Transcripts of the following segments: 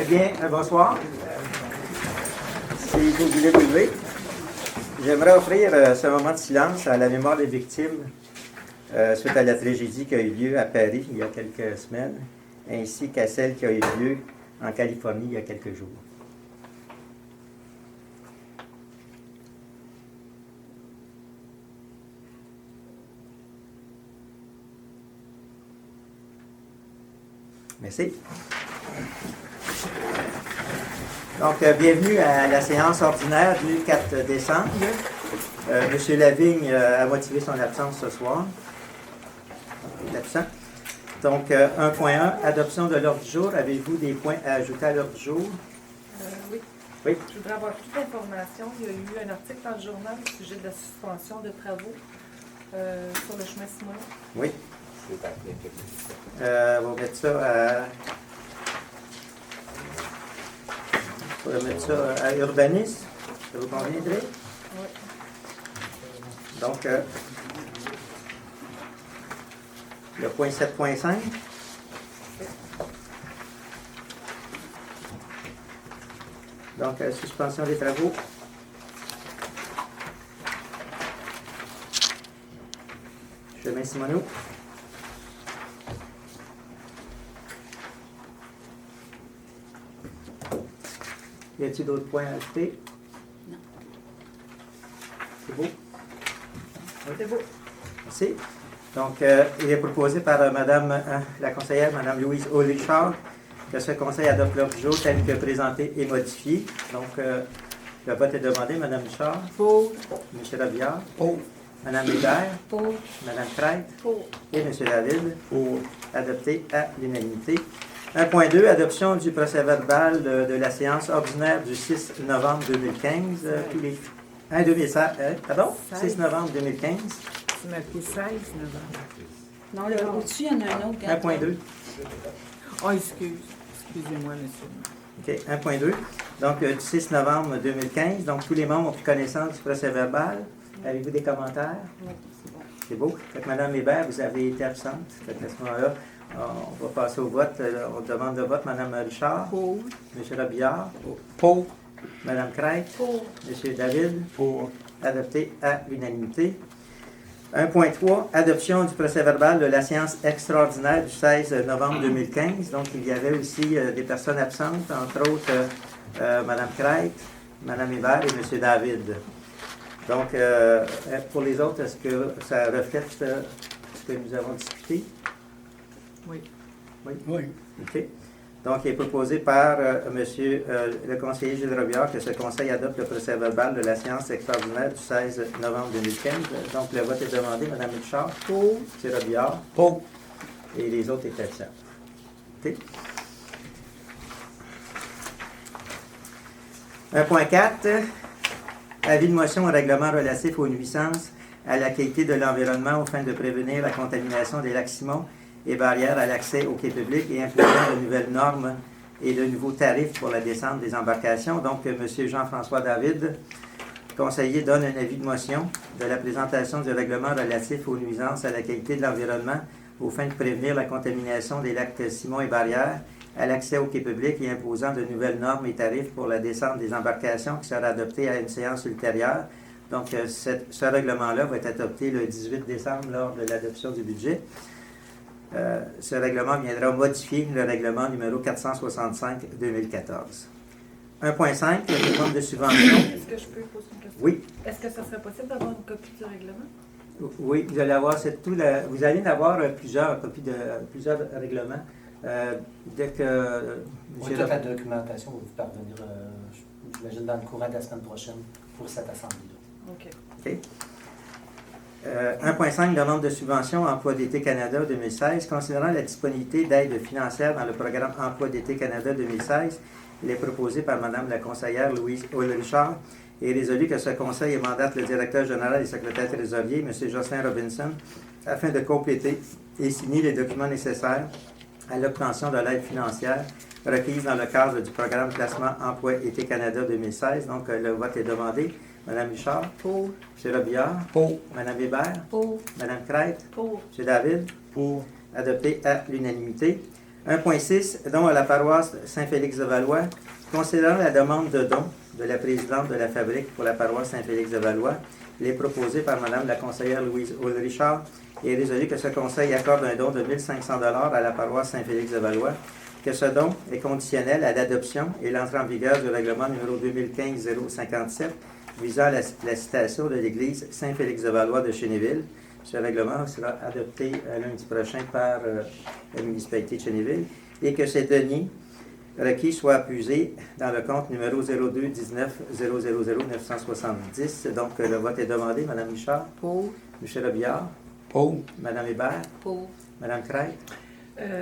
Eh bien, bonsoir. Si vous voulez vous lever, j'aimerais offrir ce moment de silence à la mémoire des victimes suite à la tragédie qui a eu lieu à Paris il y a quelques semaines, ainsi qu'à celle qui a eu lieu en Californie il y a quelques jours. Merci. Donc, bienvenue à la séance ordinaire du 4 décembre. Monsieur Lavigne a motivé son absence ce soir. Il est absent. Donc, 1.1, adoption de l'ordre du jour. Avez-vous des points à ajouter à l'ordre du jour? Oui. Oui. Je voudrais avoir toute l'information. Il y a eu un article dans le journal au sujet de la suspension de travaux sur le chemin Simon. Oui. On va mettre ça à urbanisme. Ça vous conviendrait? Oui. Donc, le point 7.5. Donc, suspension des travaux. Chemin Simoneau. Y a-t-il d'autres points à ajouter? Non. C'est beau? Oui. C'est beau. Merci. Donc, il est proposé par Madame la conseillère, Madame Louise Aulichard, que ce conseil adopte l'ordre du jour tel que présenté et modifié. Donc, le vote est demandé. Madame Richard? Pour. M. Robillard? Pour. Madame Hébert? Pour. Madame Crête? Pour. Et M. David? Pour. Adopté à l'unanimité. 1.2, adoption du procès-verbal de la séance ordinaire du 6 novembre 2015. Tous les... 2016, pardon? 6 novembre 2015. C'est marqué 16 novembre. Non, là, au-dessus, il y en a un autre. 1.2. Oh, excusez-moi, monsieur. OK, 1.2. Donc, du 6 novembre 2015. Donc, tous les membres ont pris connaissance du procès-verbal. Avez-vous des commentaires? Oui, c'est bon. C'est beau. Fait que Mme Hébert, vous avez été absente. Fait qu'à ce moment-là, on va passer au vote. On demande le vote. Mme Richard? Pour. M. Robillard? Pour. Mme Crête? Pour. M. David? Pour. Adopté à l'unanimité. 1.3, adoption du procès-verbal de la séance extraordinaire du 16 novembre 2015. Donc, il y avait aussi des personnes absentes, entre autres Mme Crête, Mme Hébert et M. David. Donc, pour les autres, est-ce que ça reflète ce que nous avons discuté? Oui. Oui? Oui. OK. Donc, il est proposé par monsieur le conseiller Gilles Robillard que ce conseil adopte le procès-verbal de la séance extraordinaire du 16 novembre 2015. Donc, le vote est demandé. Mme Richard? Pour. M. Robillard? Pour. Et les autres étaient absents. OK. 1.4. Avis de motion au règlement relatif aux nuisances à la qualité de l'environnement aux fins de prévenir la contamination des lacs Simon et barrières à l'accès aux quais publics et imposant de nouvelles normes et de nouveaux tarifs pour la descente des embarcations. Donc, M. Jean-François David, conseiller, donne un avis de motion de la présentation du règlement relatif aux nuisances à la qualité de l'environnement aux fins de prévenir la contamination des lacs Simon et barrières à l'accès aux quais publics et imposant de nouvelles normes et tarifs pour la descente des embarcations qui sera adoptée à une séance ultérieure. Donc, ce règlement-là va être adopté le 18 décembre lors de l'adoption du budget. Ce règlement viendra modifier le règlement numéro 465-2014. 1.5, le demande de subvention. Est-ce que je peux poser une question? Oui. Est-ce que ça serait possible d'avoir une copie du règlement? Oui, vous allez avoir vous allez en avoir plusieurs copies de plusieurs règlements. Dès que Oui, toute la documentation va vous parvenir, j'imagine, dans le courant de la semaine prochaine pour cette assemblée-là. OK. OK. 1.5, demande de subvention Emploi d'été Canada 2016. Considérant la disponibilité d'aide financière dans le programme Emploi d'été Canada 2016, il est proposé par Mme la conseillère Louise Aulichard et résolu que ce conseil mandate le directeur général et secrétaire trésorier, M. Jocelyn Robinson, afin de compléter et signer les documents nécessaires à l'obtention de l'aide financière requise dans le cadre du programme Placement Emploi Été Canada 2016. Donc, le vote est demandé. Mme Richard? Pour. M. Robillard? Pour. Mme Hébert? Pour. Mme Crête? Pour. M. David? Pour. Adopté à l'unanimité. 1.6, don à la paroisse Saint-Félix-de-Valois. Considérant la demande de don de la présidente de la Fabrique pour la paroisse Saint-Félix-de-Valois, il est proposé par Mme la conseillère Louise Ulrichard et résolu que ce conseil accorde un don de 1 500 $ à la paroisse Saint-Félix-de-Valois, que ce don est conditionnel à l'adoption et l'entrée en vigueur du règlement numéro 2015-057 visant la citation de l'église Saint-Félix-de-Valois de Chénéville. Ce règlement sera adopté lundi prochain par la municipalité de Chénéville et que ces deniers requis soient puisés dans le compte numéro 02 19 000 970. Donc, le vote est demandé. Mme Richard? Pour. M. Robillard? Pour. Mme Hébert? Pour. Mme Craig?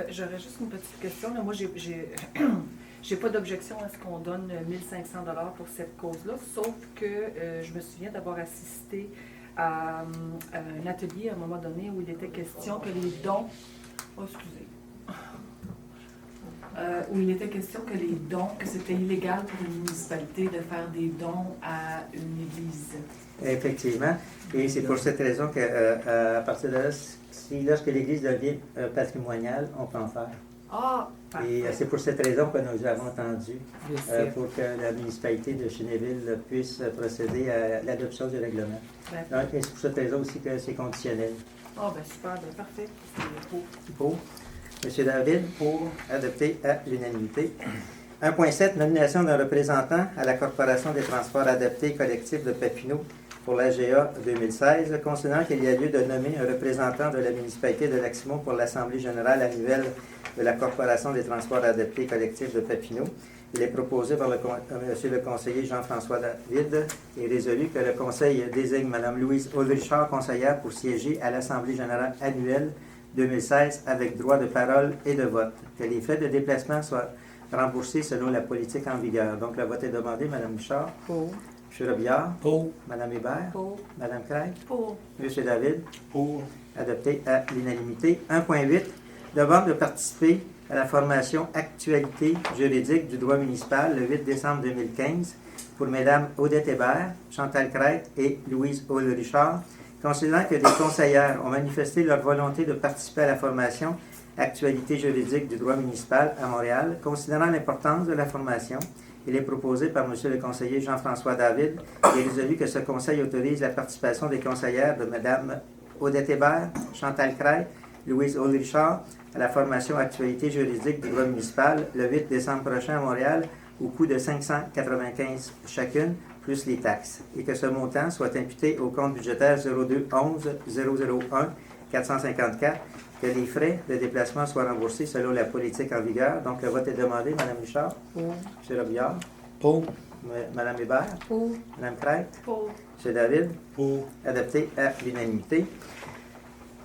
J'aurais juste une petite question. Là. Moi, j'ai pas d'objection à ce qu'on donne 1 500 $ pour cette cause-là, sauf que je me souviens d'avoir assisté à un atelier à un moment donné où il était question que les dons... Oh, excusez. Où il était question que les dons, que c'était illégal pour une municipalité de faire des dons à une église. Effectivement. Et c'est pour cette raison qu'à partir de là, lorsque l'église devient patrimoniale, on peut en faire. Ah, Et parfait. c'est pour cette raison que nous avons entendu pour que la municipalité de Chénéville puisse procéder à l'adoption du règlement. Ben, Donc, et c'est pour cette raison aussi que c'est conditionnel. ah, ben super, ben parfait. C'est beau. Pour. M. David, pour adopter à l'unanimité. 1.7, nomination d'un représentant à la Corporation des transports adaptés collectifs de Papineau pour l'AGA 2016, considérant qu'il y a lieu de nommer un représentant de la municipalité de Lac-Simon pour l'Assemblée générale annuelle de la Corporation des transports adaptés collectifs de Papineau. Il est proposé par M. le conseiller Jean-François David et résolu que le conseil désigne Mme Louise Ulrichard, conseillère, pour siéger à l'Assemblée générale annuelle 2016 avec droit de parole et de vote. Que les frais de déplacement soient remboursés selon la politique en vigueur. Donc, le vote est demandé. Mme Richard? Pour. M. Robillard? Pour. Mme Hébert? Pour. Mme Craig? Pour. M. David? Pour. Adopté à l'unanimité. 1.8. Demande de participer à la formation Actualité juridique du droit municipal le 8 décembre 2015 pour Mesdames Odette Hébert, Chantal Craig et Louise Ulrichard, considérant que des conseillères ont manifesté leur volonté de participer à la formation Actualité juridique du droit municipal à Montréal, considérant l'importance de la formation. Il est proposé par M. le conseiller Jean-François David et résolu que ce conseil autorise la participation des conseillères de Mme Odette Hébert, Chantal Craig, Louise Ulrichard à la formation Actualité juridique du droit municipal le 8 décembre prochain à Montréal au coût de 595 chacune, plus les taxes, et que ce montant soit imputé au compte budgétaire 02 11 001 454, que les frais de déplacement soient remboursés selon la politique en vigueur. Donc, le vote est demandé. Mme Richard? Pour. M. Robillard? Pour. Mme Hébert? Pour. Mme Craig? Pour. M. David? Pour. Adopté à l'unanimité.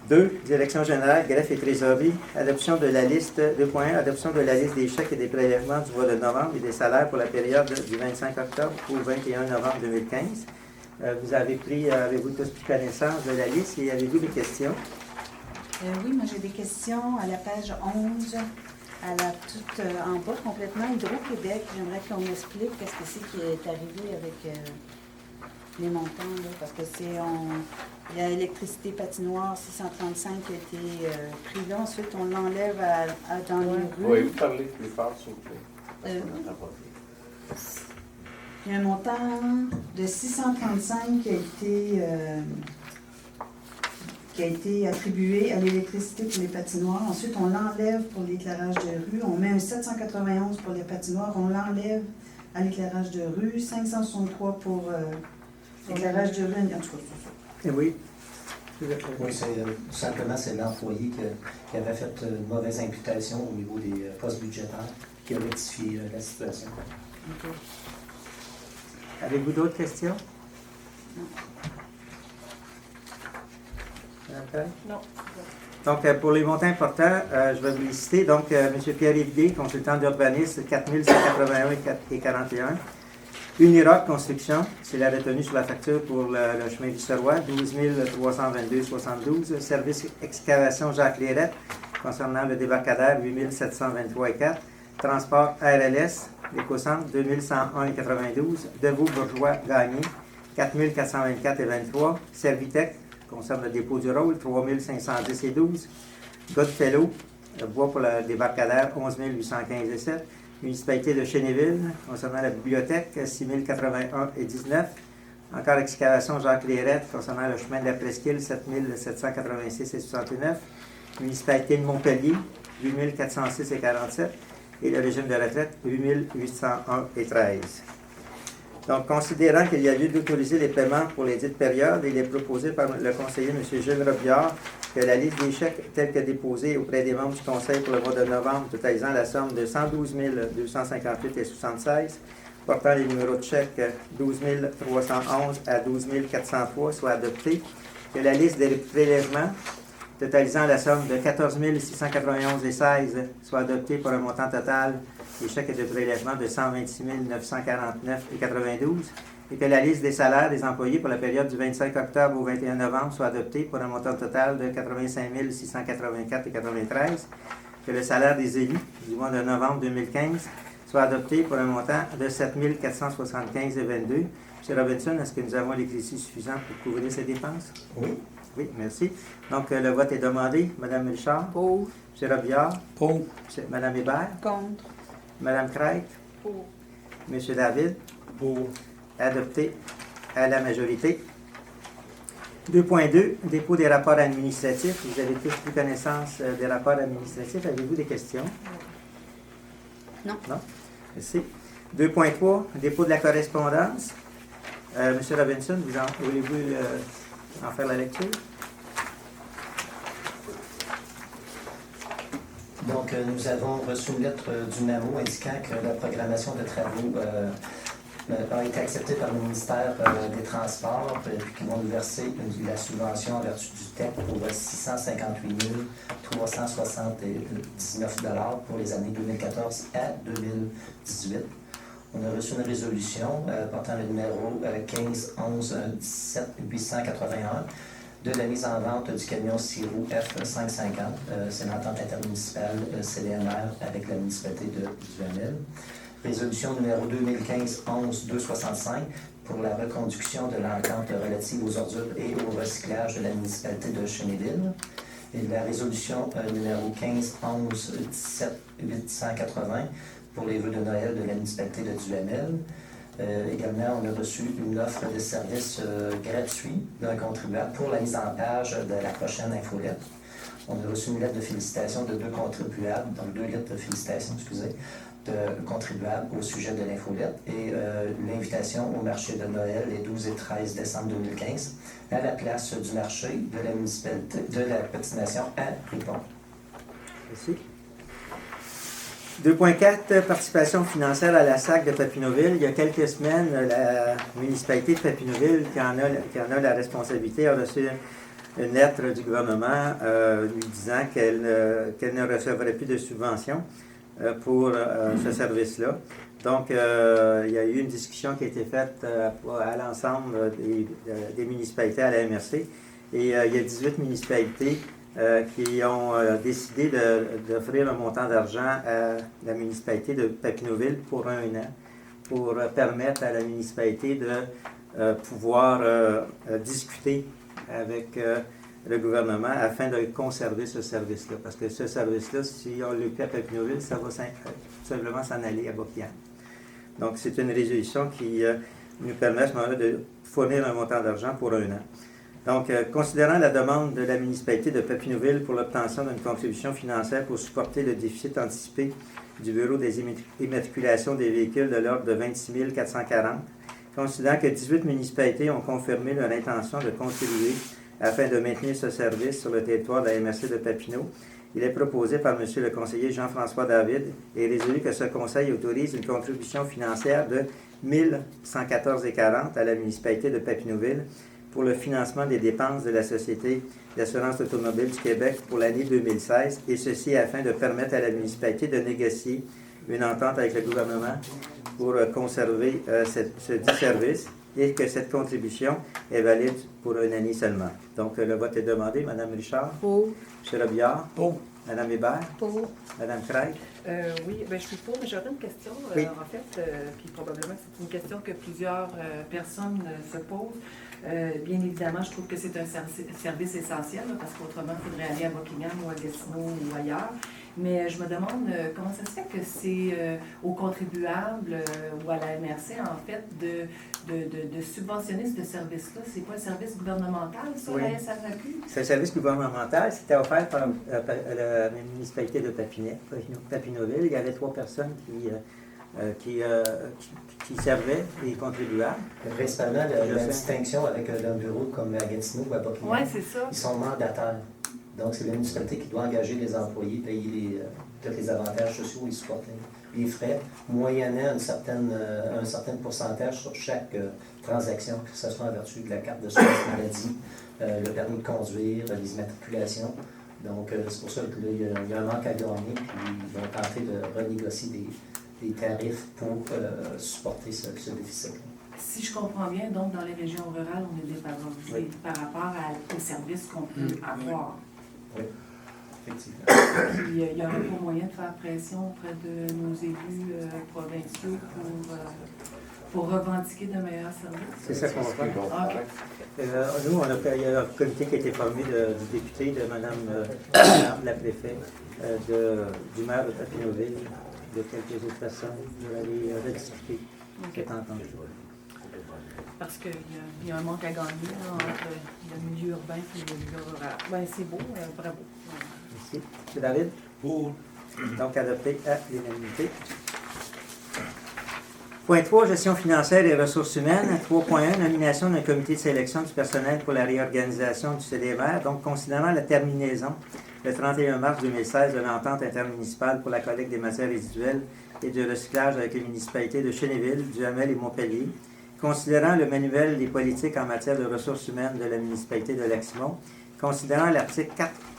2. Direction générale, greffe et trésorerie. Adoption de la liste 2.1. Adoption de la liste des chèques et des prélèvements du mois de novembre et des salaires pour la période du 25 octobre au 21 novembre 2015. Avez-vous tous pris connaissance de la liste et avez-vous des questions? Oui, moi j'ai des questions à la page 11, toute en bas complètement, Hydro-Québec. J'aimerais qu'on m'explique qu'est-ce que c'est qui est arrivé avec les montants, là, parce que il y a électricité patinoire 635 qui a été pris là. Ensuite, on l'enlève dans les rues. Pouvez-vous parler plus fort, s'il vous plaît? Il y a un montant de 635 qui a été attribué à l'électricité pour les patinoires. Ensuite, on l'enlève pour l'éclairage de rue. On met un 791 pour les patinoires. On l'enlève à l'éclairage de rue. 563 pour l'éclairage de rue. En tout cas, c'est ça. Oui. Oui, tout simplement, c'est l'employé qui avait fait une mauvaise imputation au niveau des postes budgétaires qui a rectifié la situation. OK. Avez-vous d'autres questions? Après? Non. Donc, pour les montants importants, je vais vous les citer. Donc, M. Pierre-Yves Gay, consultant d'urbanisme, 4 181 et 41. Uniroc Construction, c'est la retenue sur la facture pour le chemin du Serrois, 12 322,72. Service excavation Jacques Lérette, concernant le débarcadère, 8 723 et 4. Transport RLS, l'écocentre, 2101,92. Deveau-Bourgeois Gagné, 4 424 et 23. Servitec, concerne le dépôt du rôle, 3 510 et 12. Godfellow, bois pour le débarcadère, 11 815,7. Municipalité de Chénéville, concernant la bibliothèque, 6 081,19. Encore excavation Jacques Lérette, concernant le chemin de la Presqu'île, 7 786,69. Municipalité de Montpellier, 8 406,47. Et le régime de retraite, 8 801,13. Donc, considérant qu'il y a lieu d'autoriser les paiements pour les dites périodes, il est proposé par le conseiller M. Gilles Robillard que la liste des chèques telle que déposée auprès des membres du Conseil pour le mois de novembre, totalisant la somme de 112 258,76, portant les numéros de chèques 12 311 à 12 403, soit adoptée, que la liste des prélèvements, totalisant la somme de 14 691,16, soit adoptée pour un montant total des chèques et de prélèvement de 126 949,92, et que la liste des salaires des employés pour la période du 25 octobre au 21 novembre soit adoptée pour un montant total de 85 684,93, que le salaire des élus du mois de novembre 2015 soit adopté pour un montant de 7 475,22. M. Robinson, est-ce que nous avons les crédits suffisants pour couvrir ces dépenses? Oui. Oui, merci. Donc, le vote est demandé. Mme Richard? Pour. M. Robillard? Pour. Mme Hébert? Contre. Mme Craig? Pour. M. David? Pour. Adopté à la majorité. 2.2, dépôt des rapports administratifs. Vous avez tous pris connaissance des rapports administratifs. Avez-vous des questions? Non. Non? Merci. 2.3, dépôt de la correspondance. M. Robinson, voulez-vous en faire la lecture? Donc, nous avons reçu une lettre du NAMO indiquant que la programmation de travaux a été acceptée par le ministère des Transports, puis qu'ils vont nous verser la subvention en vertu du TEC pour 658 379 $ pour les années 2014 à 2018. On a reçu une résolution portant le numéro 15 11 17 881 de la mise en vente du camion 6 roues F550. C'est l'entente intermunicipale CDMR avec la municipalité de Duhamel. Résolution numéro 2015-11-265 pour la reconduction de l'entente relative aux ordures et au recyclage de la municipalité de Chénéville. Et la résolution numéro 15-11-17-880 pour les vœux de Noël de la municipalité de Duhamel. Également, on a reçu une offre de service gratuit d'un contribuable pour la mise en page de la prochaine infolette. On a reçu une lettre de félicitations de 2 contribuables, donc 2 lettres de félicitations, excusez, de contribuables au sujet de l'infolette et l'invitation au marché de Noël les 12 et 13 décembre 2015 à la place du marché de la municipalité de la Petite Nation à Ripon. Merci. 2.4, participation financière à la SAC de Papineauville. Il y a quelques semaines, la municipalité de Papineauville, qui en a la responsabilité, a reçu une lettre du gouvernement lui disant qu'elle ne recevrait plus de subventions pour ce service-là. Donc, il y a eu une discussion qui a été faite à l'ensemble des municipalités à la MRC. Et il y a 18 municipalités qui ont décidé d'offrir un montant d'argent à la municipalité de Papineauville pour 1 an, pour permettre à la municipalité de pouvoir discuter avec le gouvernement afin de conserver ce service-là. Parce que ce service-là, si on le fait à Papineauville, ça va simplement s'en aller à Boquiane. Donc, c'est une résolution qui nous permet à ce moment-là de fournir un montant d'argent pour 1 an. Donc, considérant la demande de la municipalité de Papineauville pour l'obtention d'une contribution financière pour supporter le déficit anticipé du bureau des immatriculations des véhicules de l'ordre de 26 440, considérant que 18 municipalités ont confirmé leur intention de contribuer afin de maintenir ce service sur le territoire de la MRC de Papineau, il est proposé par M. le conseiller Jean-François David et résolu que ce conseil autorise une contribution financière de 1 114,40 à la municipalité de Papineauville pour le financement des dépenses de la Société d'assurance automobile du Québec pour l'année 2016, et ceci afin de permettre à la municipalité de négocier une entente avec le gouvernement pour conserver ce dit service, et que cette contribution est valide pour 1 année seulement. Donc, le vote est demandé. Mme Richard? Pour. M. Robillard? Pour. Mme Hébert? Pour. Mme Craig? Oui, je suis pour, mais j'aurais une question. Oui. En fait, puis probablement que c'est une question que plusieurs personnes se posent. Bien évidemment, je trouve que c'est un service essentiel, là, parce qu'autrement, il faudrait aller à Buckingham ou à Gatineau ou ailleurs. Mais je me demande comment ça se fait que c'est aux contribuables ou à la MRC, en fait, de subventionner ce service-là. C'est pas un service gouvernemental, ça, Oui. la SAQ? C'est un service gouvernemental. C'était offert par la municipalité de Papineauville. Il y avait 3 personnes qui servaient les contribuables. Mais principalement, la distinction avec un bureau comme à Gatineau ou à Buckingham, Oui, c'est ça. ils sont mandataires. Donc, c'est la municipalité qui doit engager les employés, payer tous les avantages sociaux et supporter les frais, moyennant un certain pourcentage sur chaque transaction, que ce soit en vertu de la carte de soins maladie, le permis de conduire, les immatriculations. Donc, c'est pour ça qu'il y a un manque à gagner, puis ils vont tenter de renégocier des tarifs pour supporter ce déficit. Si je comprends bien, donc dans les régions rurales, on est défavorisé par rapport aux services qu'on peut avoir. Oui, effectivement. Puis il y aurait pas moyen de faire pression auprès de nos élus provinciaux pour revendiquer de meilleurs services. C'est ça qu'on fait. OK. Nous, il y a un comité qui a été formé du député, de Mme la préfète, du maire de Papineauville, de quelques autres personnes. Vous allez rediscuter cette entente. Parce qu'il y a un manque à gagner là, entre le milieu urbain et le milieu rural. Ben, c'est beau, bravo. Merci. M. David? Pour. Donc, adopté à l'unanimité. Point 3, gestion financière et ressources humaines. 3.1, nomination d'un comité de sélection du personnel pour la réorganisation du CDMR. Donc, considérant la terminaison le 31 mars 2016 de l'entente intermunicipale pour la collecte des matières résiduelles et du recyclage avec les municipalités de Chénéville, Duhamel et Montpellier, considérant le manuel des politiques en matière de ressources humaines de la municipalité de Lac-Simon, considérant l'article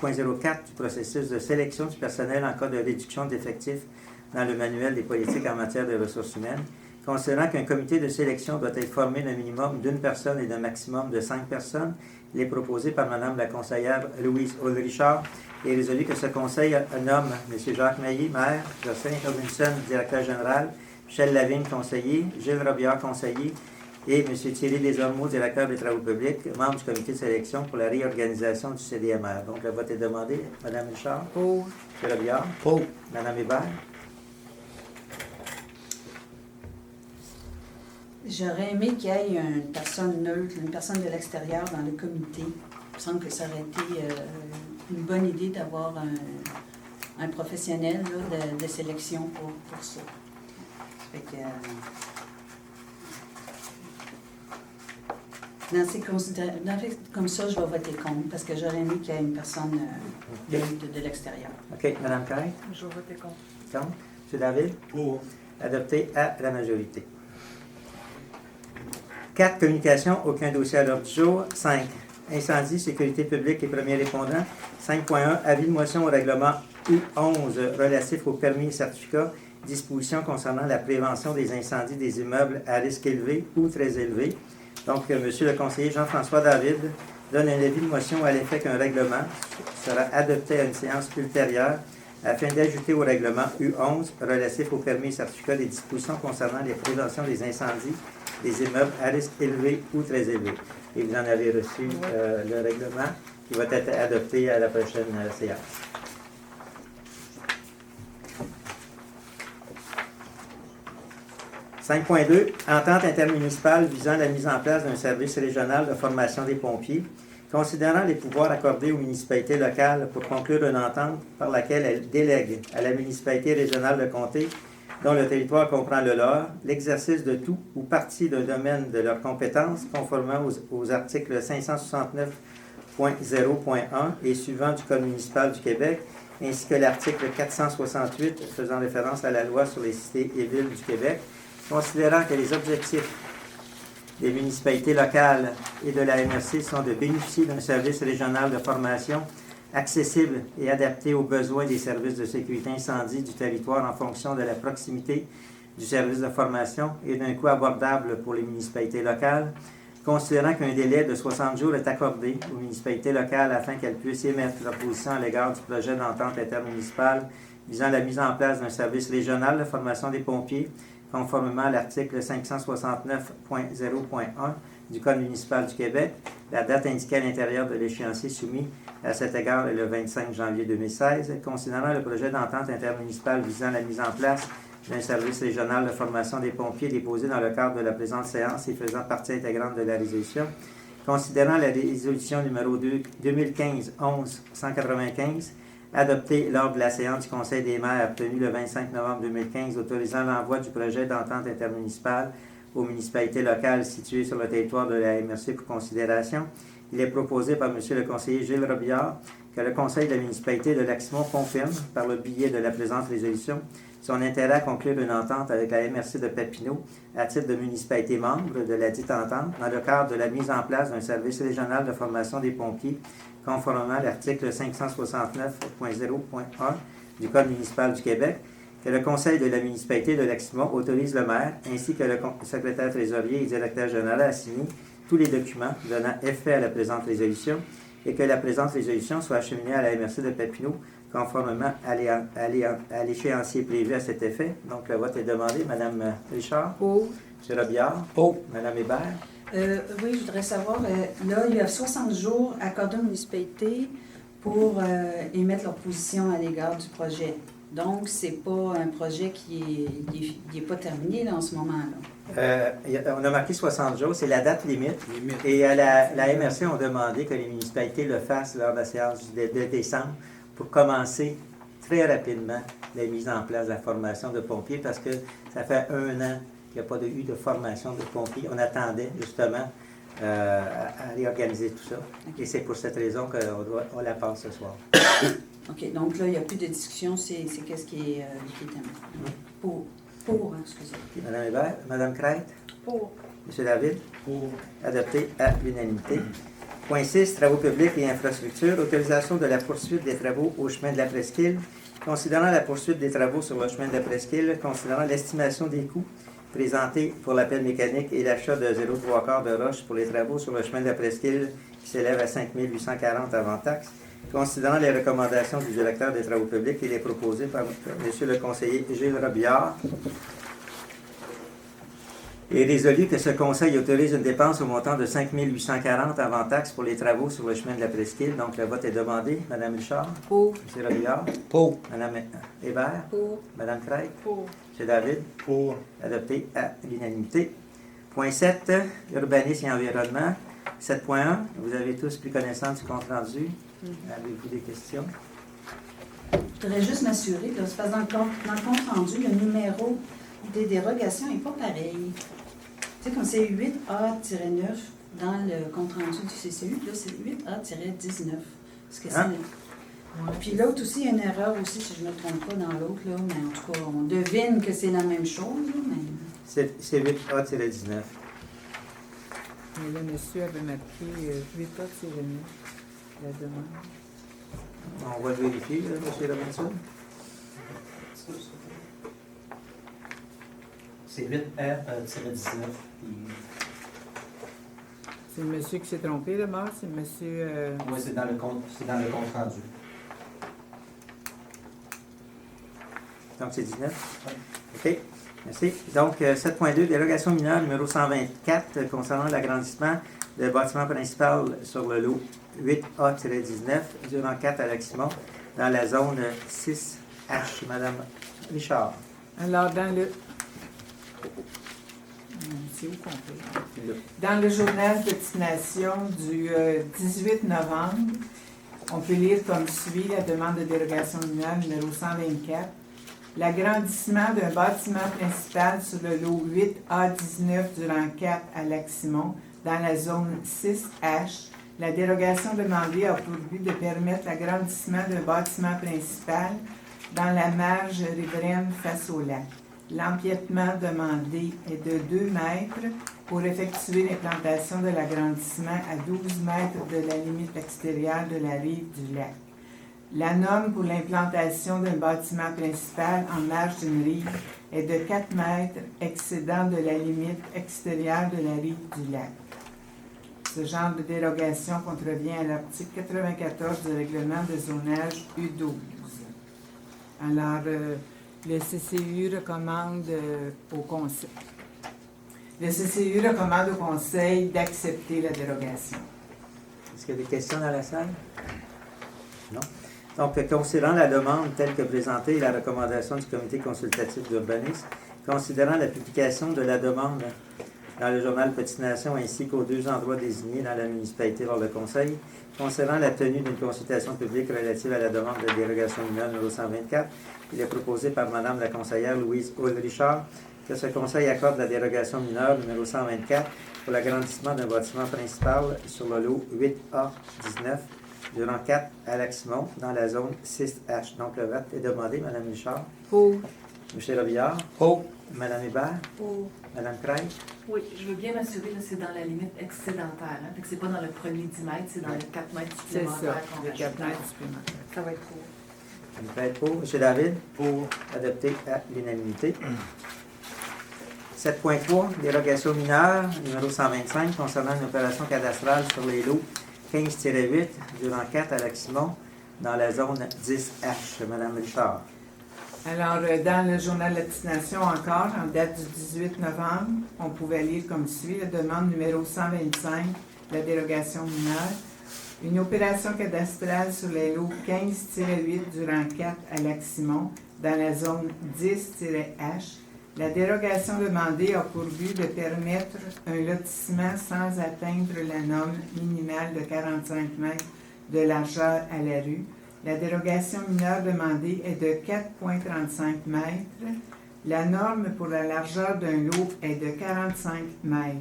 4.04 du processus de sélection du personnel en cas de réduction d'effectifs dans le manuel des politiques en matière de ressources humaines, considérant qu'un comité de sélection doit être formé d'un minimum d'une personne et d'un maximum de 5 personnes, il est proposé par Mme la conseillère Louise Ulrichard et résolu que ce conseil nomme M. Jacques Mailly, maire, Jocelyn Robinson, directeur général, Michel Lavigne, conseiller, Gilles Robillard, conseiller, et M. Thierry Desormeaux, directeur des travaux publics, membre du comité de sélection pour la réorganisation du CDMR. Donc, le vote est demandé. Mme Richard? Pour. M. Robillard? Pour. Mme Hébert? J'aurais aimé qu'il y ait une personne neutre, une personne de l'extérieur dans le comité. Il me semble que ça aurait été une bonne idée d'avoir un professionnel là, de sélection pour ça. Fait que, comme ça, je vais voter contre parce que j'aurais aimé qu'il y ait une personne de l'extérieur. OK. Mme Caille? Je vais voter contre. Contre. M. David? Pour. Adopté à la majorité. 4. Communication, aucun dossier à l'ordre du jour. 5. Incendie, sécurité publique et premiers répondants. 5.1. Avis de motion au règlement U11 relatif aux permis et certificats. Dispositions concernant la prévention des incendies des immeubles à risque élevé ou très élevé. Donc, Monsieur le conseiller Jean-François David donne un avis de motion à l'effet qu'un règlement sera adopté à une séance ultérieure afin d'ajouter au règlement U11 relatif aux permis et certificats des dispositions concernant la prévention des incendies des immeubles à risque élevé ou très élevé. Et vous en avez reçu le règlement qui va être adopté à la prochaine séance. « 5.2. Entente intermunicipale visant la mise en place d'un service régional de formation des pompiers, considérant les pouvoirs accordés aux municipalités locales pour conclure une entente par laquelle elles délèguent à la municipalité régionale de comté, dont le territoire comprend le leur, l'exercice de tout ou partie d'un domaine de leurs compétences conformément aux articles 569.0.1 et suivants du Code municipal du Québec, ainsi que l'article 468 faisant référence à la loi sur les cités et villes du Québec, considérant que les objectifs des municipalités locales et de la MRC sont de bénéficier d'un service régional de formation accessible et adapté aux besoins des services de sécurité incendie du territoire en fonction de la proximité du service de formation et d'un coût abordable pour les municipalités locales, considérant qu'un délai de 60 jours est accordé aux municipalités locales afin qu'elles puissent émettre leur position à l'égard du projet d'entente intermunicipale visant la mise en place d'un service régional de formation des pompiers, conformément à l'article 569.0.1 du Code municipal du Québec. La date indiquée à l'intérieur de l'échéancier soumis à cet égard est le 25 janvier 2016. Considérant le projet d'entente intermunicipale visant la mise en place d'un service régional de formation des pompiers déposé dans le cadre de la présente séance et faisant partie intégrante de la résolution, considérant la résolution numéro 2015-11-195, adoptée lors de la séance du Conseil des maires tenue le 25 novembre 2015, autorisant l'envoi du projet d'entente intermunicipale aux municipalités locales situées sur le territoire de la MRC pour considération, il est proposé par M. le conseiller Gilles Robillard que le Conseil de la municipalité de Lac-Simon confirme, par le biais de la présente résolution, son intérêt à conclure une entente avec la MRC de Papineau à titre de municipalité membre de la dite entente dans le cadre de la mise en place d'un service régional de formation des pompiers conformément à l'article 569.0.1 du Code municipal du Québec, que le Conseil de la municipalité de Lac-Simon autorise le maire ainsi que le secrétaire trésorier et directeur général à signer tous les documents donnant effet à la présente résolution et que la présente résolution soit acheminée à la MRC de Papineau conformément à l'échéancier prévu à cet effet. Donc, le vote est demandé. Madame Richard? Pour. M. Robillard? Pour. Madame Hébert? Oui, je voudrais savoir, là, il y a 60 jours accordés aux municipalités pour émettre leur position à l'égard du projet. Donc, c'est pas un projet qui est pas terminé là, en ce moment-là. On a marqué 60 jours, c'est la date limite. Et à la MRC ont demandé que les municipalités le fassent lors de la séance de décembre pour commencer très rapidement la mise en place de la formation de pompiers parce que ça fait 1 an qu'il n'y a pas eu de formation de pompiers. On attendait justement à réorganiser tout ça. Et c'est pour cette raison qu'on la passe ce soir. OK, donc là, il n'y a plus de discussion, c'est qu'est-ce qui est terminé. Pour, excusez. Madame Hébert, Madame Crête, Pour. M. David, Pour. adopté à l'unanimité. Point 6, travaux publics et infrastructures, autorisation de la poursuite des travaux au chemin de la Presqu'île. Considérant la poursuite des travaux sur le chemin de la Presqu'île, considérant l'estimation des coûts présentés pour l'appel mécanique et l'achat de 0,3 quart de roche pour les travaux sur le chemin de la Presqu'île qui s'élève à 5 840 avant taxe, considérant les recommandations du directeur des travaux publics, il est proposé par M. le conseiller Gilles Robillard et résolu que ce conseil autorise une dépense au montant de 5 840 avant taxe pour les travaux sur le chemin de la Presqu'île. Donc, le vote est demandé. Mme Richard? Pour. M. Robillard? Pour. Mme Hébert? Pour. Mme Craig? Pour. M. David? Pour. Adopté à l'unanimité. Point 7, urbanisme et environnement. 7.1, vous avez tous pris connaissance du compte rendu. Avez-vous des questions? Je voudrais juste m'assurer, là, c'est parce que dans le compte rendu, le numéro des dérogations n'est pas pareil. Tu sais, comme c'est 8A-9 dans le compte rendu du CCU, là, c'est 8A-19. Parce que c'est Puis l'autre aussi, il y a une erreur aussi, si je ne me trompe pas, dans l'autre, là, mais en tout cas, on devine que c'est la même chose, là, mais... C'est 8A-19. Mais là, monsieur avait marqué 8 A, la demande. On va le vérifier, là, M. Robinson. C'est 8R-19. C'est le monsieur qui s'est trompé, là, bas, c'est le monsieur... Oui, c'est dans le compte rendu. Donc, c'est 19? OK. Merci. Donc, 7.2, dérogation mineure numéro 124 concernant l'agrandissement du bâtiment principal sur le lot 8A-19 durant 4 à Lac-Simon dans la zone 6H. Madame Richard. Alors, dans le... C'est où qu'on peut? Dans le journal de destination du 18 novembre, on peut lire comme suit la demande de dérogation mineure numéro 124. L'agrandissement d'un bâtiment principal sur le lot 8A19 durant 4 à Lac-Simon, dans la zone 6H. La dérogation demandée a pour but de permettre l'agrandissement d'un bâtiment principal dans la marge riveraine face au lac. L'empiètement demandé est de 2 mètres pour effectuer l'implantation de l'agrandissement à 12 mètres de la limite extérieure de la rive du lac. La norme pour l'implantation d'un bâtiment principal en marge d'une rive est de 4 mètres excédant de la limite extérieure de la rive du lac. Ce genre de dérogation contrevient à l'article 94 du règlement de zonage U12. Alors, Le CCU recommande au Conseil. Le CCU recommande au Conseil d'accepter la dérogation. Est-ce qu'il y a des questions dans la salle? Non. Donc, considérant la demande telle que présentée et la recommandation du comité consultatif d'urbanisme, considérant la publication de la demande dans le journal Petite Nation ainsi qu'aux 2 endroits désignés dans la municipalité par le Conseil, concernant la tenue d'une consultation publique relative à la demande de dérogation mineure numéro 124, il est proposé par Mme la conseillère Louise Hull-Richard que ce Conseil accorde la dérogation mineure numéro 124 pour l'agrandissement d'un bâtiment principal sur le lot 8A19 durant 4 à Lac-Simon, dans la zone 6H. Donc, le vote est demandé. Mme Richard. Pour. M. Robillard. Pour. Mme Hébert. Pour. Mme Craig. Oui, je veux bien m'assurer que c'est dans la limite excédentaire. Fait que c'est pas dans le premier 10 mètres, c'est dans les 4 mètres C'est ça, supplémentaires qu'on les rajoute. 4 mètres supplémentaires. Ça va être trop. Mme Craig pour. M. David. Pour. Adopté à l'unanimité. 7.3, dérogation mineure, numéro 125, concernant une opération cadastrale sur les lots 15-8, durant 4 à Lac-Simon, dans la zone 10H. Mme Richard. Alors, dans le journal La Petite Nation encore, en date du 18 novembre, on pouvait lire comme suit la demande numéro 125, la dérogation mineure. Une opération cadastrale sur les lots 15-8 durant 4 à Lac-Simon, dans la zone 10-H. La dérogation demandée a pour but de permettre un lotissement sans atteindre la norme minimale de 45 mètres de largeur à la rue. La dérogation mineure demandée est de 4,35 mètres. La norme pour la largeur d'un lot est de 45 mètres.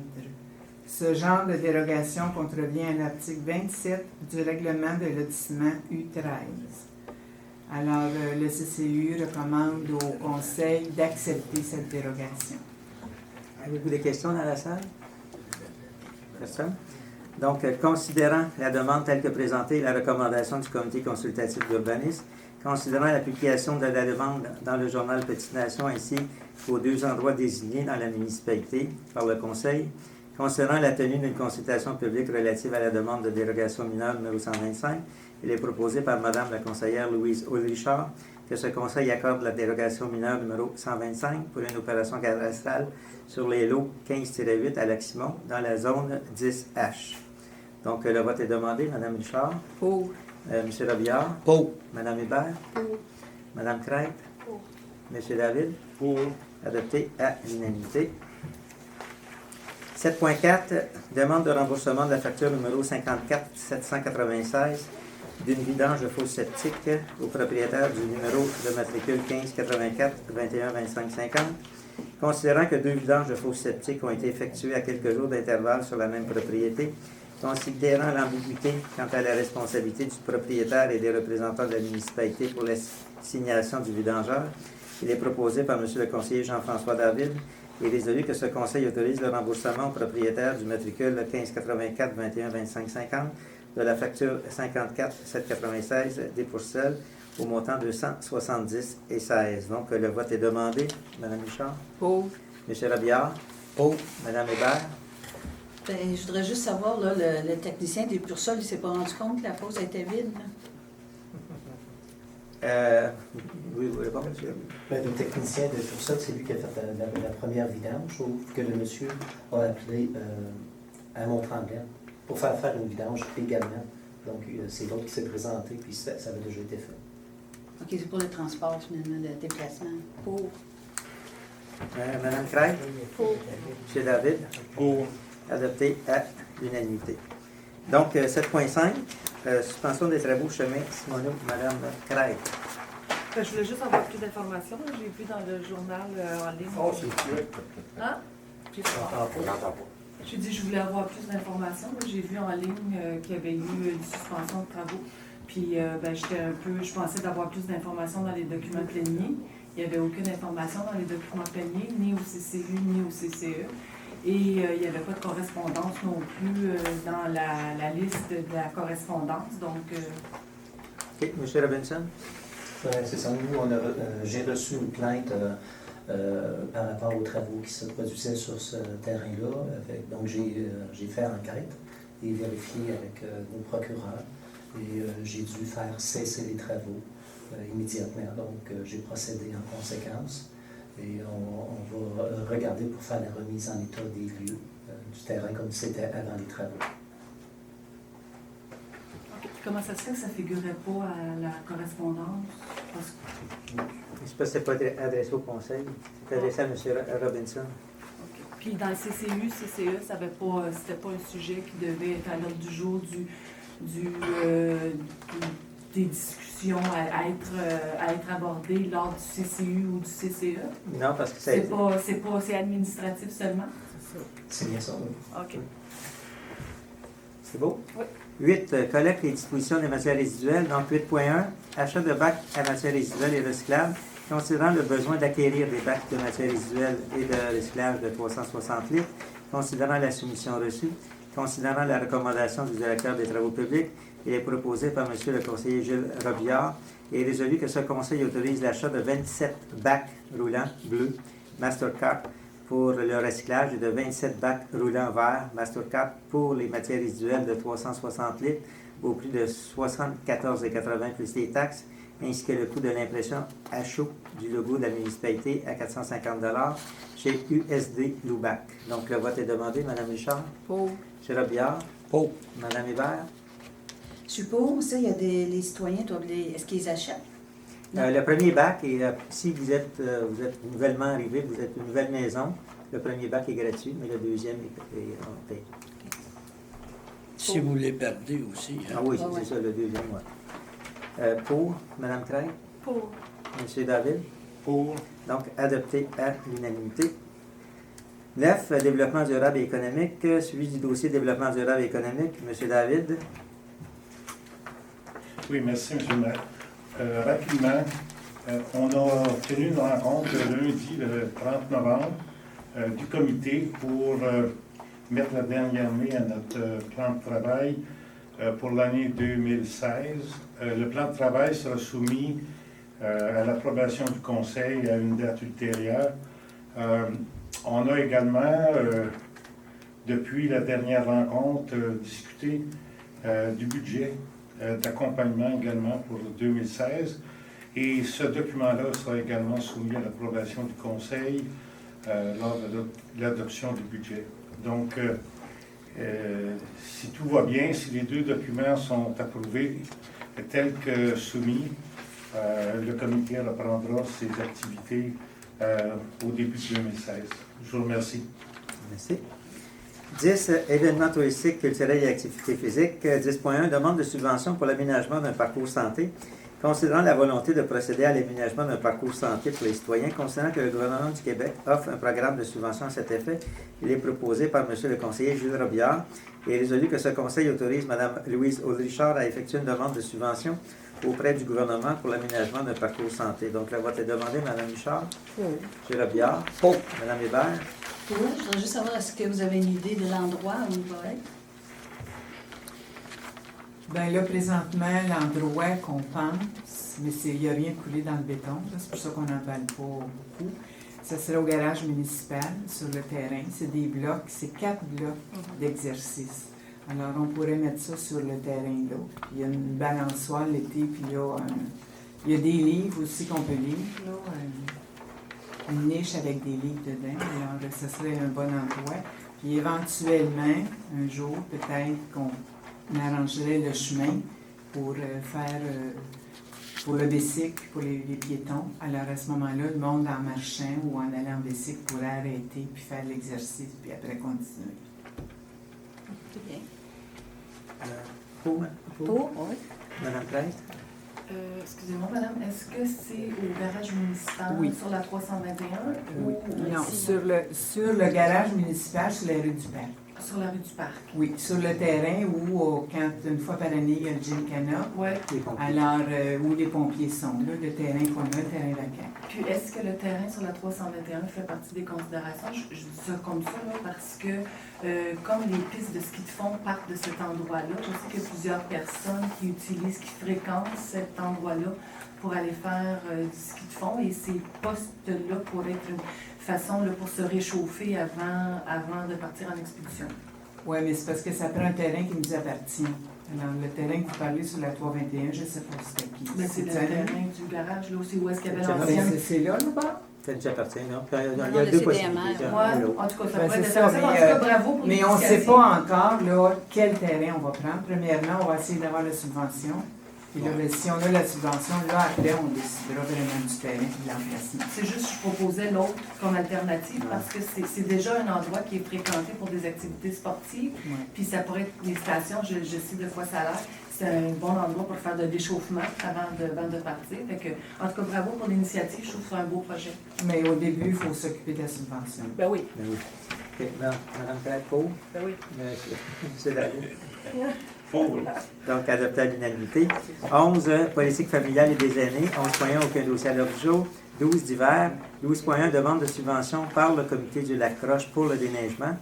Ce genre de dérogation contrevient à l'article 27 du règlement de lotissement U13. Alors, le CCU recommande au Conseil d'accepter cette dérogation. Avez-vous des questions dans la salle? Personne? Donc, considérant la demande telle que présentée et la recommandation du comité consultatif d'urbanisme, considérant la publication de la demande dans le journal Petite Nation ainsi qu'aux 2 endroits désignés dans la municipalité par le Conseil, concernant la tenue d'une consultation publique relative à la demande de dérogation mineure numéro 125, il est proposé par Mme la conseillère Louise Hull-Richard que ce Conseil accorde la dérogation mineure numéro 125 pour une opération cadastrale sur les lots 15-8 à Lac-Simon, dans la zone 10H. Donc, le vote est demandé. Mme Richard. Pour. M. Robillard. Pour. Mme Hébert. Pour. Mme Craig. Pour. M. David. Pour. Adopté à l'unanimité. 7.4, demande de remboursement de la facture numéro 54 796 d'une vidange fosse septique au propriétaire du numéro de matricule 15 84 21 25 50. Considérant que 2 vidanges de fosse septiques ont été effectuées à quelques jours d'intervalle sur la même propriété, considérant l'ambiguïté quant à la responsabilité du propriétaire et des représentants de la municipalité pour l'assignation du vidangeur, il est proposé par M. le conseiller Jean-François David et résolu que ce conseil autorise le remboursement au propriétaire du matricule 1584 21 25 50 de la facture 54 796 des pourcelles au montant de 170,16. Donc, le vote est demandé. Mme Richard. Pour. M. Robillard. Pour. Mme Hébert. Ben, je voudrais juste savoir, là, le technicien des Pursol, il ne s'est pas rendu compte que la fosse était vide, là? Oui, vous répondez, monsieur. Ben, le technicien de Tursol, c'est lui qui a fait la première vidange, sauf que le monsieur a appelé à Mont-Tremblant pour faire une vidange également. Donc, c'est l'autre qui s'est présenté, puis ça avait déjà été fait. OK, c'est pour le transport, finalement, le déplacement. Pour. Mme Craig. Pour. M. David. Pour. Adopté à l'unanimité. Donc, 7.5, suspension des travaux chemin Simoneau, Mme Craig. Je voulais juste avoir plus d'informations. J'ai vu dans le journal en ligne. Oh, c'est tué. Hein? J'ai pas. J'ai dit je voulais avoir plus d'informations. J'ai vu en ligne qu'il y avait eu une suspension de travaux. Puis je pensais d'avoir plus d'informations dans les documents pléniers. Il n'y avait aucune information dans les documents pléniers, ni au CCU, ni au CCE. Et il n'y avait pas de correspondance non plus dans la liste de la correspondance. Donc, OK. M. Robinson. C'est ça. Nous, j'ai reçu une plainte par rapport aux travaux qui se produisaient sur ce terrain-là. Donc, j'ai fait enquête et vérifié avec nos procureurs. Et j'ai dû faire cesser les travaux immédiatement. Donc, j'ai procédé en conséquence et on va regarder pour faire la remise en état des lieux du terrain comme c'était avant les travaux. Comment ça se fait que ça ne figurait pas à la correspondance? Parce que- Je ne sais pas si c'est pas adressé au conseil. C'est adressé à M. Robinson. OK. Puis dans le CCU, CCE, c'était pas un sujet qui devait être à l'ordre du jour des discussions à être abordées lors du CCU ou du CCE? Non, parce que ça C'est administratif seulement? C'est bien ça, oui. OK. C'est beau? Oui. 8. Collecte et disposition des matières résiduelles. Donc, 8.1. Achat de bacs à matières résiduelles et recyclables. Considérant le besoin d'acquérir des bacs de matières résiduelles et de recyclage de 360 litres. Considérant la soumission reçue. Considérant la recommandation du directeur des travaux publics, il est proposé par M. le conseiller Gilles Robillard et résolu que ce conseil autorise l'achat de 27 bacs roulants bleus Mastercard pour le recyclage et de 27 bacs roulants verts Mastercard pour les matières résiduelles de 360 litres au prix de 74,80 plus les taxes, ainsi que le coût de l'impression à chaud du logo de la municipalité à 450 chez USD Loubac. Donc, le vote est demandé. Mme Richard? Pour. M. Robillard? Pour. Mme Hébert? Je suis pour, ça, il y a les citoyens, est-ce qu'ils achètent? Non. Le premier bac, et si vous êtes nouvellement arrivé, vous êtes une nouvelle maison, le premier bac est gratuit, mais le deuxième est en paye. Si vous les perdez aussi. Hein. Ah oui, Ah ouais. c'est ça, le deuxième, oui. Pour, Mme Craig? Pour. M. David? Pour. Donc, adopté à l'unanimité. 9. Développement durable et économique. Suivi du dossier développement durable et économique. M. David? Oui, merci, M. le maire. Rapidement, on a tenu une rencontre lundi, le 30 novembre, du comité pour mettre la dernière main à notre plan de travail pour l'année 2016. Le plan de travail sera soumis à l'approbation du conseil à une date ultérieure. On a également, depuis la dernière rencontre, discuté du budget d'accompagnement également pour 2016. Et ce document-là sera également soumis à l'approbation du conseil lors de l'adoption du budget. Donc, si tout va bien, si les deux documents sont approuvés tels que soumis, le comité reprendra ses activités au début de 2016. Je vous remercie. Merci. 10. Événements touristiques, culturels et activités physiques. 10.1. Demande de subvention pour l'aménagement d'un parcours santé. Considérant la volonté de procéder à l'aménagement d'un parcours santé pour les citoyens, considérant que le gouvernement du Québec offre un programme de subvention à cet effet, il est proposé par M. le conseiller Gilles Robillard et résolu que ce conseil autorise Mme Louise Audrichard à effectuer une demande de subvention auprès du gouvernement pour l'aménagement d'un parcours santé. Donc, le vote est demandé. Mme Richard? Pour. M. Robillard? Pour. Mme Hébert? Pour, je voudrais juste savoir, est-ce que vous avez une idée de l'endroit où il va être? Bien là, présentement, l'endroit qu'on pense, mais il n'y a rien coulé dans le béton, là, c'est pour ça qu'on n'en parle pas beaucoup. Ça serait au garage municipal, sur le terrain. C'est des blocs, c'est 4 blocs d'exercice. Alors, on pourrait mettre ça sur le terrain là. Il y a une balançoire l'été, puis là, il y a des livres aussi qu'on peut lire, là. Une niche avec des livres dedans. Alors, ça serait un bon endroit. Puis éventuellement, un jour, peut-être qu'on arrangerait le chemin pour faire pour le bicycle, pour les piétons. Alors à ce moment-là, le monde en marchant ou en allant en bicycle pourrait arrêter puis faire l'exercice puis après continuer. C'est bien. Pour? Pour, oui. Mme Price? Excusez-moi, madame, est-ce que c'est au garage municipal Oui. sur la 321 Oui. ou Non, sur le garage municipal, sur la rue du Parc. sur la rue du Parc? Oui, sur le terrain où, quand une fois par année, il y a le Gymkhana, Oui. Les pompiers. alors où les pompiers sont, là, le terrain commun, le terrain vacant. Puis est-ce que le terrain sur la 321 fait partie des considérations? Je dis ça comme ça, là, parce que comme les pistes de ski de fond partent de cet endroit-là, je sais qu'il y a plusieurs personnes qui utilisent, qui fréquentent cet endroit-là pour aller faire du ski de fond, et ces postes-là pourraient être une façon là, pour se réchauffer avant de partir en expédition. Oui, mais c'est parce que ça prend un terrain qui nous appartient. Alors, le terrain que vous parlez sur la 321, je ne sais pas c'était qui. Mais c'est le à nous? terrain du garage, là aussi, où est-ce qu'il y avait C'est l'ancienne. C'est là, là-bas? Ça nous appartient, non? Il y Non, a le deux CDMR, possibilités. Moi, un ou l'autre. en tout cas, ça Ben, pourrait être c'est ça, intéressant. En tout cas, bravo pour mais on ne sait l'initiative. pas encore là, quel terrain on va prendre. Premièrement, on va essayer d'avoir la subvention. Puis là, ben, si on a la subvention, là, après, on décidera vraiment du terrain et de l'emplacement. C'est juste que je proposais l'autre comme alternative parce que c'est déjà un endroit qui est fréquenté pour des activités sportives. Ouais. Puis ça pourrait être les stations, je sais de quoi ça a l'air. C'est un bon endroit pour faire de l'échauffement avant de partir. Fait que, en tout cas, bravo pour l'initiative. Je trouve que c'est un beau projet. Mais au début, il faut s'occuper de la subvention. Ben oui. Ben oui. OK. Madame Claire, pour? Ben oui. Monsieur David. Pour. Donc, adopté à l'unanimité. 11, politique familiale et des aînés. 11.1, aucun dossier à l'ordre du jour. 12, divers. 12.1, demande de subvention par le comité du lac Croche pour le déneigement.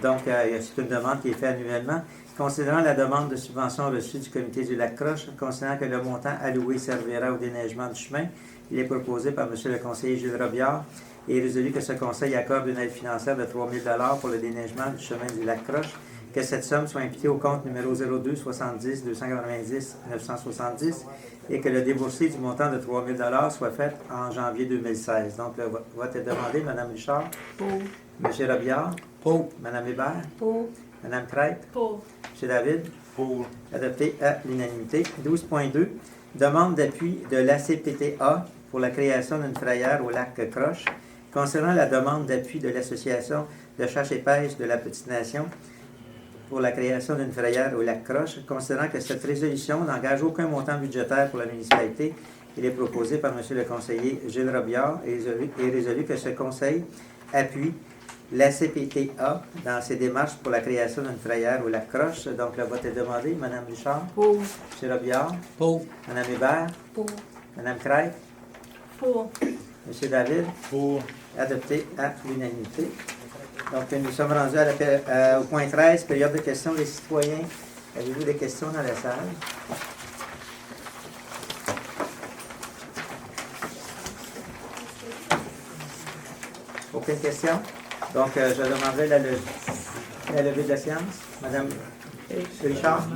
Donc, c'est une demande qui est faite annuellement. Considérant la demande de subvention reçue du comité du lac Croche, considérant que le montant alloué servira au déneigement du chemin, il est proposé par M. le conseiller Gilles Robillard et résolu que ce conseil accorde une aide financière de 3 000 $ pour le déneigement du chemin du lac Croche, que cette somme soit imputée au compte numéro 02 70 290 970 et que le déboursé du montant de 3 000 $ soit fait en janvier 2016. Donc, le vote est demandé. Mme Richard? Pour. M. Robillard? Pour. Mme Hébert? Pour. Mme Crête? Pour. M. David? Pour. Adopté à l'unanimité. 12.2, demande d'appui de l'ACPTA pour la création d'une frayère au lac Croche. Concernant la demande d'appui de l'Association de chasse et pêche de la Petite Nation pour la création d'une frayère au lac Croche, considérant que cette résolution n'engage aucun montant budgétaire pour la municipalité, il est proposé par M. le conseiller Gilles Robillard et résolu que ce conseil appuie la CPTA dans ses démarches pour la création d'une frayère au lac Croche. Donc, le vote est demandé. Mme Richard? Pour. M. Robillard? Pour. Mme Hébert? Pour. Mme Crête? Pour. M. David? Pour. Adopté à l'unanimité. Donc, nous sommes rendus au point 13, période de questions des citoyens. Avez-vous des questions dans la salle? Aucune question? Donc, je demanderai la levée de la séance. Madame Richard?